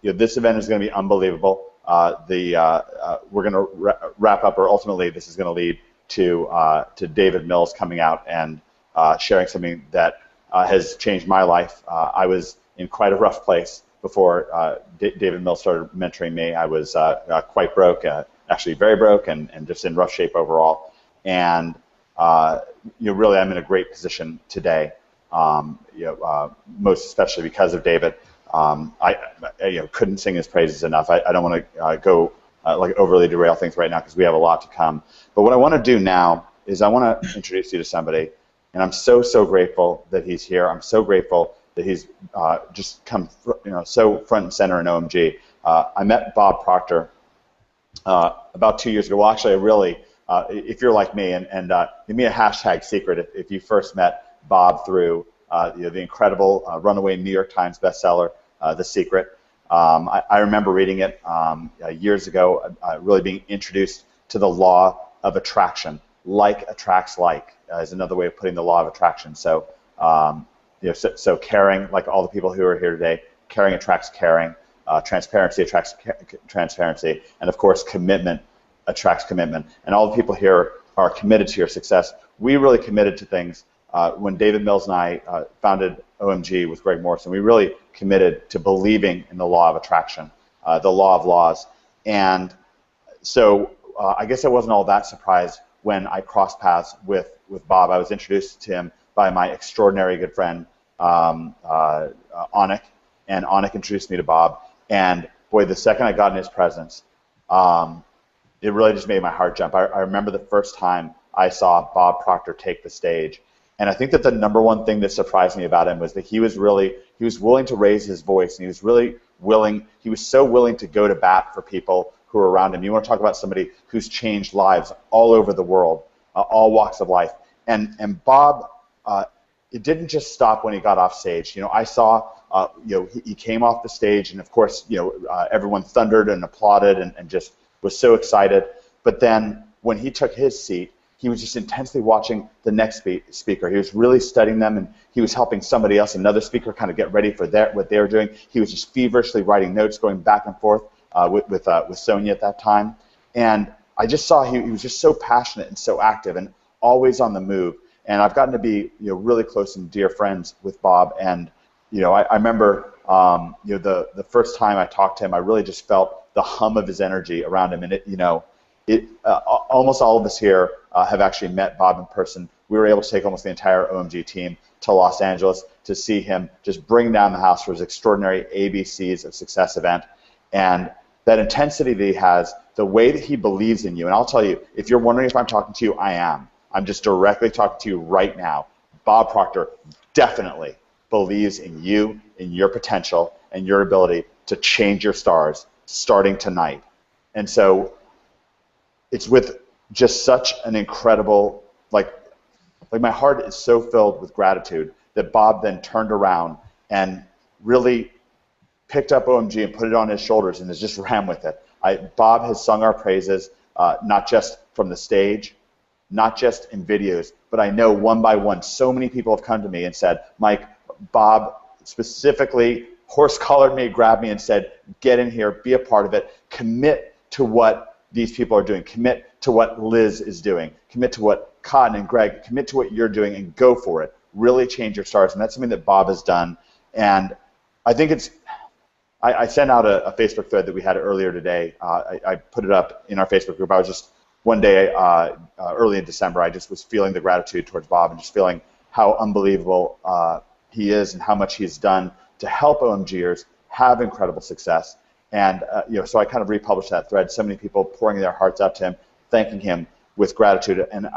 This event is going to be unbelievable. We're going to wrap up, or ultimately this is going to lead to David Mills coming out and sharing something that has changed my life. I was in quite a rough place before David Mills started mentoring me. I was quite broke, actually very broke, and just in rough shape overall. And really, I'm in a great position today. Most especially because of David. I couldn't sing his praises enough. I don't want to go overly derail things right now because we have a lot to come. But what I want to do now is I want to introduce you to somebody, and I'm so grateful that he's here. I'm so grateful that he's just come so front and center in OMG. I met Bob Proctor about 2 years ago. Well, actually, I really, if you're like me, and give me a hashtag secret if you first met Bob through the incredible runaway New York Times bestseller, The Secret. I remember reading it years ago, really being introduced to the law of attraction. Like attracts like is another way of putting the law of attraction. So, so caring, like all the people who are here today, caring attracts caring. Transparency attracts transparency, and of course, commitment attracts commitment. And all the people here are committed to your success. We really committed to things. When David Mills and I founded OMG with Greg Morrison, we really committed to believing in the law of attraction, the law of laws. And so I guess I wasn't all that surprised when I crossed paths with Bob. I was introduced to him by my extraordinary good friend, Anik, and Anik introduced me to Bob. And boy, the second I got in his presence, it really just made my heart jump. I remember the first time I saw Bob Proctor take the stage. And I think that the number one thing that surprised me about him was that he was willing to raise his voice, and he was so willing to go to bat for people who are around him. You want to talk about somebody who's changed lives all over the world, all walks of life. And Bob, it didn't just stop when he got off stage. I saw, he came off the stage, and of course, everyone thundered and applauded and just was so excited. But then when he took his seat, he was just intensely watching the next speaker. He was really studying them, and he was helping somebody else, another speaker, kind of get ready for what they were doing. He was just feverishly writing notes, going back and forth with Sonia at that time. And I just saw he was just so passionate and so active and always on the move. And I've gotten to be really close and dear friends with Bob. And I remember the first time I talked to him, I really just felt the hum of his energy around him. And almost all of us here have actually met Bob in person. We were able to take almost the entire OMG team to Los Angeles to see him just bring down the house for his extraordinary ABCs of Success event. And that intensity that he has, the way that he believes in you, and I'll tell you, if you're wondering if I'm talking to you, I am. I'm just directly talking to you right now. Bob Proctor definitely believes in you, in your potential, and your ability to change your stars starting tonight. And so it's with just such an incredible, like my heart is so filled with gratitude that Bob then turned around and really picked up OMG and put it on his shoulders and has just ran with it. Bob has sung our praises, not just from the stage, not just in videos, but I know one by one, so many people have come to me and said, Mike, Bob specifically horse-collared me, grabbed me and said, get in here, be a part of it, commit to what these people are doing, commit to what Liz is doing, commit to what Cotton and Greg, commit to what you're doing and go for it. Really change your stars. And that's something that Bob has done. And I think I sent out a Facebook thread that we had earlier today. I put it up in our Facebook group. I was just, one day early in December, I just was feeling the gratitude towards Bob and just feeling how unbelievable he is and how much he's done to help OMGers have incredible success. And so I kind of republished that thread. So many people pouring their hearts out to him, thanking him with gratitude. And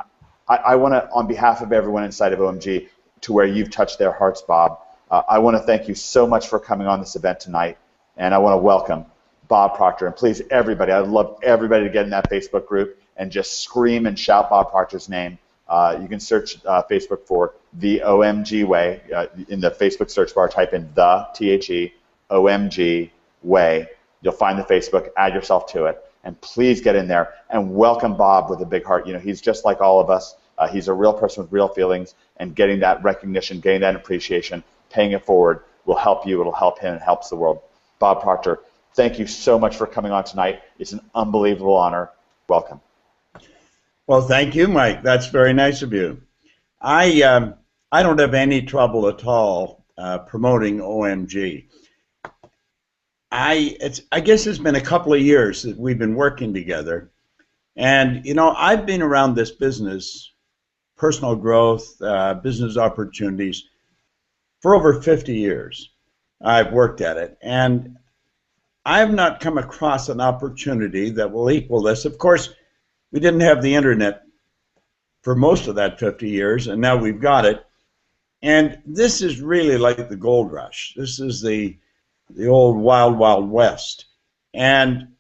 I want to, on behalf of everyone inside of OMG, to where you've touched their hearts, Bob, I want to thank you so much for coming on this event tonight. And I want to welcome Bob Proctor. And please, everybody, I'd love everybody to get in that Facebook group and just scream and shout Bob Proctor's name. You can search Facebook for The OMG Way. In the Facebook search bar, type in the, T-H-E, OMG Way. You'll find the Facebook, add yourself to it, and please get in there and welcome Bob with a big heart. He's just like all of us. He's a real person with real feelings, and getting that recognition, getting that appreciation, paying it forward will help you, it'll help him, and helps the world. Bob Proctor, thank you so much for coming on tonight. It's an unbelievable honor. Welcome. Well, thank you, Mike. That's very nice of you. I don't have any trouble at all promoting OMG. I guess it's been a couple of years that we've been working together. And, you know, I've been around this business, personal growth, business opportunities, for over 50 years. I've worked at it. And I've not come across an opportunity that will equal this. Of course, we didn't have the internet for most of that 50 years, and now we've got it. And this is really like the gold rush. This is the old wild, wild west. And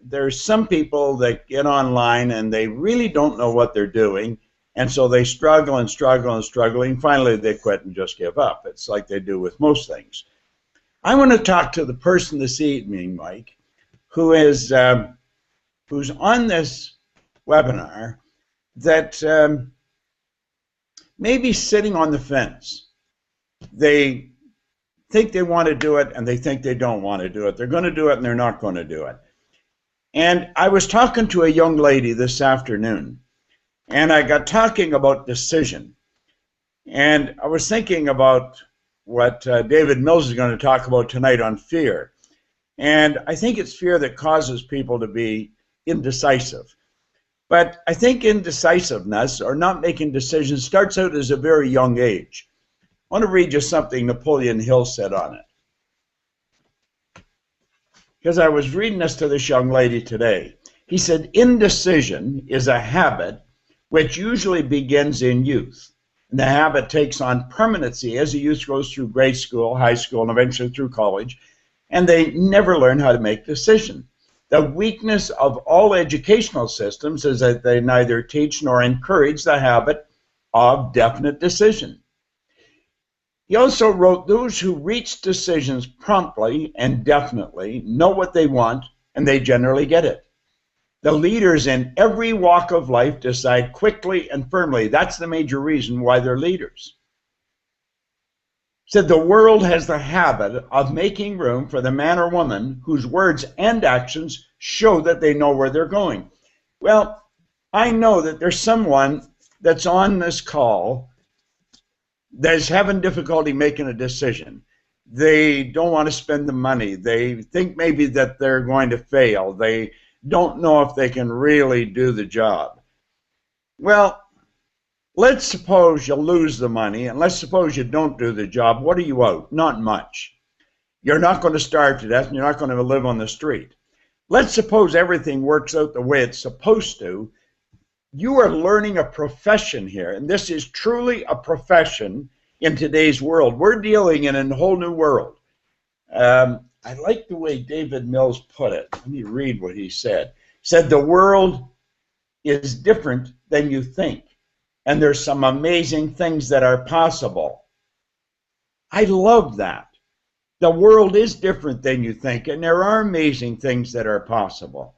there's some people that get online and they really don't know what they're doing, and so they struggle and struggle and struggle, and finally they quit and just give up. It's like they do with most things. I want to talk to the person this evening, Mike, who is who's on this webinar that may be sitting on the fence. They think they want to do it and they think they don't want to do it. They're going to do it and they're not going to do it. And I was talking to a young lady this afternoon, and I got talking about decision. And I was thinking about what David Mills is going to talk about tonight on fear. And I think it's fear that causes people to be indecisive. But I think indecisiveness, or not making decisions, starts out as a very young age. I want to read you something Napoleon Hill said on it, because I was reading this to this young lady today. He said, indecision is a habit which usually begins in youth. And the habit takes on permanency as a youth goes through grade school, high school, and eventually through college, and they never learn how to make decisions. The weakness of all educational systems is that they neither teach nor encourage the habit of definite decision. He also wrote, those who reach decisions promptly and definitely know what they want, and they generally get it. The leaders in every walk of life decide quickly and firmly. That's the major reason why they're leaders. Said the world has the habit of making room for the man or woman whose words and actions show that they know where they're going. Well, I know that there's someone that's on this call that's having difficulty making a decision. They don't want to spend the money. They think maybe that they're going to fail. They don't know if they can really do the job. Well, let's suppose you lose the money, and let's suppose you don't do the job. What are you out? Not much. You're not going to starve to death, and you're not going to live on the street. Let's suppose everything works out the way it's supposed to. You are learning a profession here, and this is truly a profession in today's world. We're dealing in a whole new world. I like the way David Mills put it. Let me read what he said. He said, the world is different than you think, and there's some amazing things that are possible. I love that. The world is different than you think, and there are amazing things that are possible.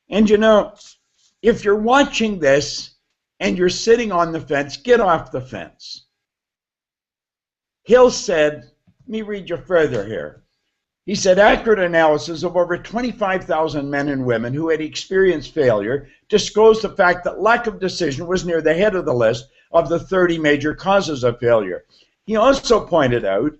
And you know, if you're watching this and you're sitting on the fence, get off the fence. Hill said, let me read you further here. He said, accurate analysis of over 25,000 men and women who had experienced failure disclosed the fact that lack of decision was near the head of the list of the 30 major causes of failure. He also pointed out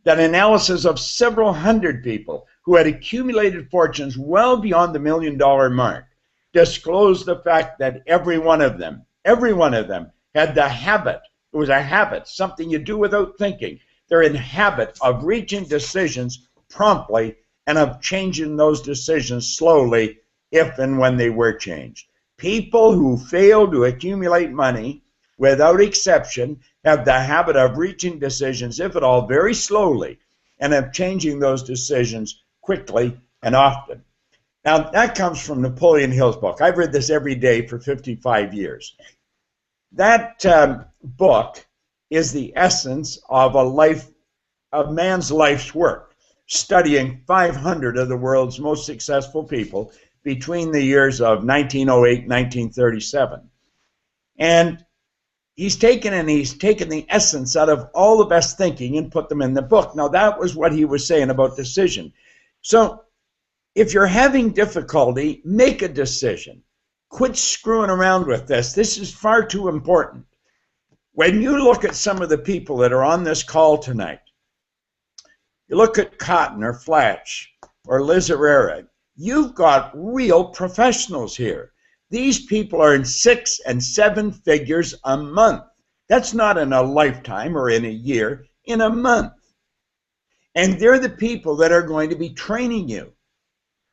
that analysis of several hundred people who had accumulated fortunes well beyond the $1 million mark disclosed the fact that every one of them had the habit. It was a habit, something you do without thinking. They're in habit of reaching decisions promptly and of changing those decisions slowly if and when they were changed. People who fail to accumulate money, without exception, have the habit of reaching decisions, if at all, very slowly, and of changing those decisions quickly and often. Now, that comes from Napoleon Hill's book. I've read this every day for 55 years. That book is the essence of a man's life's work, studying 500 of the world's most successful people between the years of 1908 and 1937. And he's taken the essence out of all the best thinking and put them in the book. Now, that was what he was saying about decision. So if you're having difficulty, make a decision. Quit screwing around with this. This is far too important. When you look at some of the people that are on this call tonight, you look at Cotton or Flash or Liz Herrera, you've got real professionals here. These people are in 6 and 7 figures a month. That's not in a lifetime or in a year, in a month. And they're the people that are going to be training you.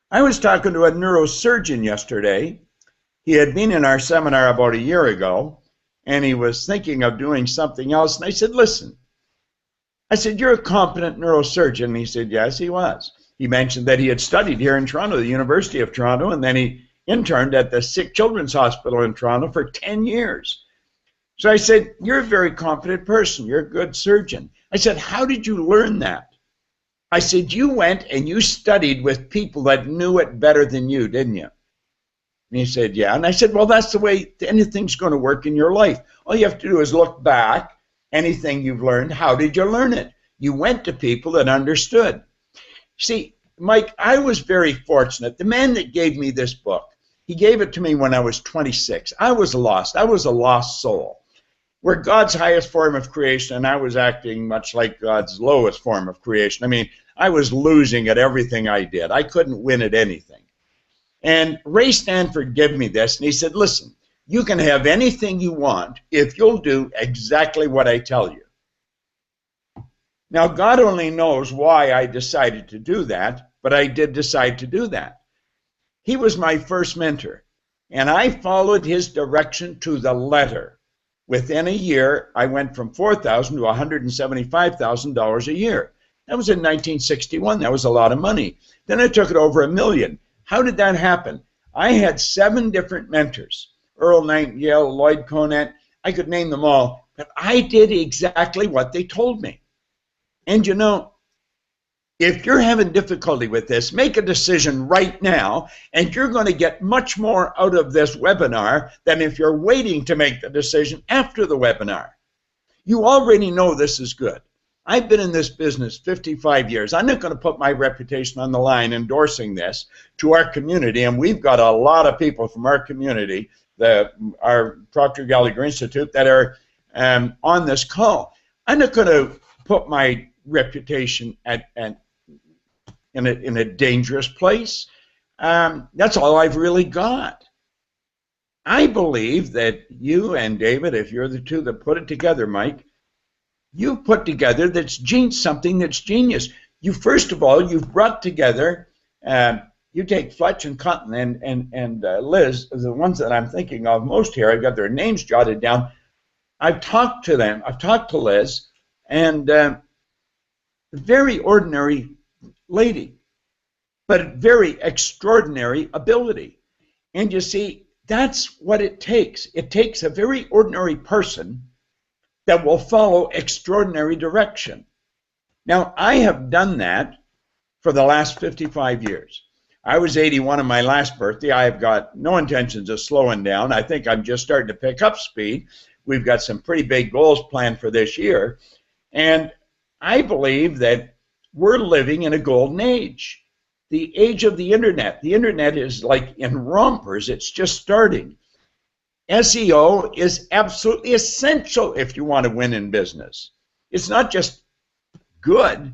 I was talking to a neurosurgeon yesterday. He had been in our seminar about a year ago, and he was thinking of doing something else. And I said, listen, I said, you're a competent neurosurgeon. And he said, yes, he was. He mentioned that he had studied here in Toronto, the University of Toronto, and then he interned at the Sick Children's Hospital in Toronto for 10 years. So I said, you're a very competent person. You're a good surgeon. I said, how did you learn that? I said, you went and you studied with people that knew it better than you, didn't you? And he said, yeah. And I said, well, that's the way anything's going to work in your life. All you have to do is look back. Anything you've learned, how did you learn it? You went to people that understood. See, Mike, I was very fortunate. The man that gave me this book, he gave it to me when I was 26. I was lost. I was a lost soul. We're God's highest form of creation, and I was acting much like God's lowest form of creation. I mean, I was losing at everything I did. I couldn't win at anything. And Ray Stanford gave me this, and he said, listen, you can have anything you want if you'll do exactly what I tell you. Now, God only knows why I decided to do that, but I did decide to do that. He was my first mentor, and I followed his direction to the letter. Within a year, I went from $4,000 to $175,000 a year. That was in 1961. That was a lot of money. Then I took it over $1 million. How did that happen? I had 7 different mentors. Earl Nightingale, Lloyd Conant, I could name them all, but I did exactly what they told me. And you know, if you're having difficulty with this, make a decision right now, and you're going to get much more out of this webinar than if you're waiting to make the decision after the webinar. You already know this is good. I've been in this business 55 years. I'm not going to put my reputation on the line endorsing this to our community, and we've got a lot of people from our community, our Proctor Gallagher Institute, that are on this call. I'm not going to put my reputation in a dangerous place. That's all I've really got. I believe that you and David, if you're the two that put it together, Mike, you put together something that's genius. You, first of all, you've brought together, you take Fletch and Cotton and Liz, the ones that I'm thinking of most here. I've got their names jotted down. I've talked to them. I've talked to Liz, and a very ordinary lady, but very extraordinary ability. And you see, that's what it takes. It takes a very ordinary person that will follow extraordinary direction. Now, I have done that for the last 55 years. I was 81 on my last birthday. I have got no intentions of slowing down. I think I'm just starting to pick up speed. We've got some pretty big goals planned for this year. And I believe that we're living in a golden age, the age of the internet. The internet is like in rompers. It's just starting. SEO is absolutely essential if you want to win in business. It's not just good,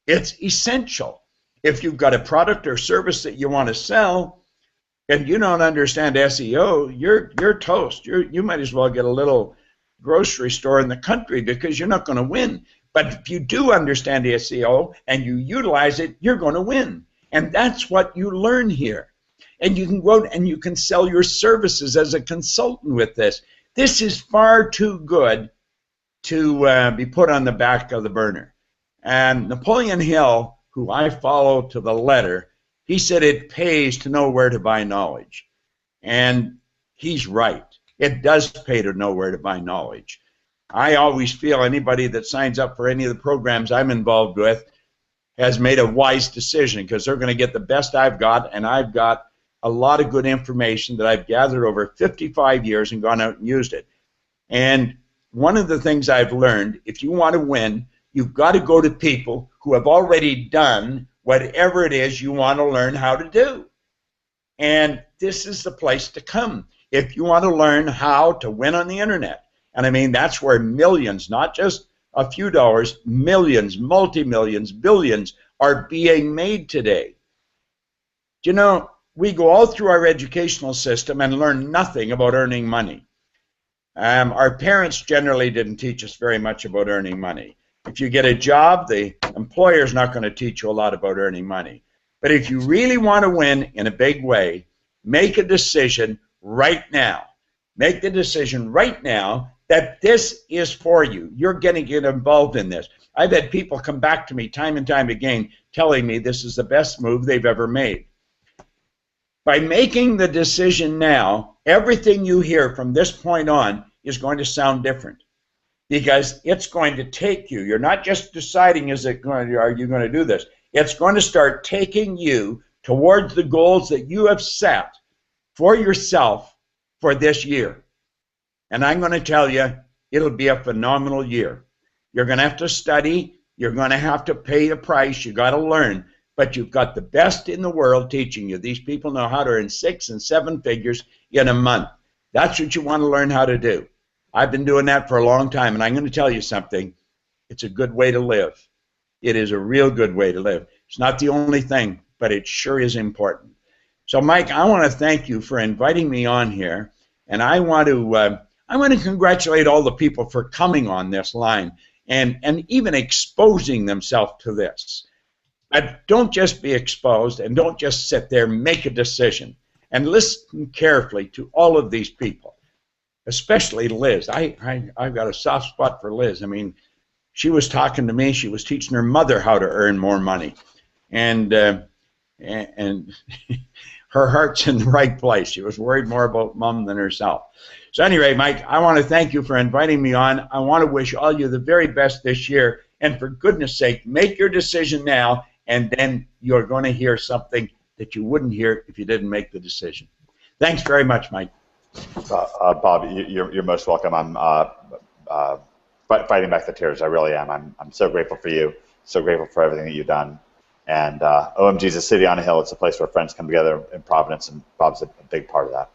it's essential. If you've got a product or service that you want to sell and you don't understand SEO, you're toast. You might as well get a little grocery store in the country because you're not going to win. But if you do understand SEO and you utilize it, you're going to win. And that's what you learn here. And you can go out and you can sell your services as a consultant with this. This is far too good to be put on the back of the burner. And Napoleon Hill, who I follow to the letter, he said it pays to know where to buy knowledge. And he's right. It does pay to know where to buy knowledge. I always feel anybody that signs up for any of the programs I'm involved with has made a wise decision because they're going to get the best I've got, and I've got a lot of good information that I've gathered over 55 years and gone out and used it. And one of the things I've learned, if you want to win, you've got to go to people who have already done whatever it is you want to learn how to do. And this is the place to come if you want to learn how to win on the internet. And I mean, that's where millions, not just a few dollars, millions, multi-millions, billions are being made today. You know, we go all through our educational system and learn nothing about earning money. Our parents generally didn't teach us very much about earning money. If you get a job, the employer's not going to teach you a lot about earning money. But if you really want to win in a big way, make a decision right now. Make the decision right now that this is for you. You're going to get involved in this. I've had people come back to me time and time again telling me this is the best move they've ever made. By making the decision now, everything you hear from this point on is going to sound different, because it's going to take you. You're not just deciding, are you going to do this? It's going to start taking you towards the goals that you have set for yourself for this year. And I'm going to tell you, it'll be a phenomenal year. You're going to have to study. You're going to have to pay the price. You got to learn. But you've got the best in the world teaching you. These people know how to earn 6 and 7 figures in a month. That's what you want to learn how to do. I've been doing that for a long time, and I'm going to tell you something. It's a good way to live. It is a real good way to live. It's not the only thing, but it sure is important. So, Mike, I want to thank you for inviting me on here, and I want to congratulate all the people for coming on this line and even exposing themselves to this. But don't just be exposed, and don't just sit there. Make a decision and listen carefully to all of these people, especially Liz. I've got a soft spot for Liz. I mean, she was talking to me. She was teaching her mother how to earn more money, and her heart's in the right place. She was worried more about mom than herself. So anyway, Mike, I want to thank you for inviting me on. I want to wish all you the very best this year, and for goodness sake, make your decision now, and then you're going to hear something that you wouldn't hear if you didn't make the decision. Thanks very much, Mike. Bob, you're most welcome. I'm fighting back the tears. I really am. I'm so grateful for you. So grateful for everything that you've done. And OMG is a city on a hill. It's a place where friends come together in Providence, and Bob's a big part of that.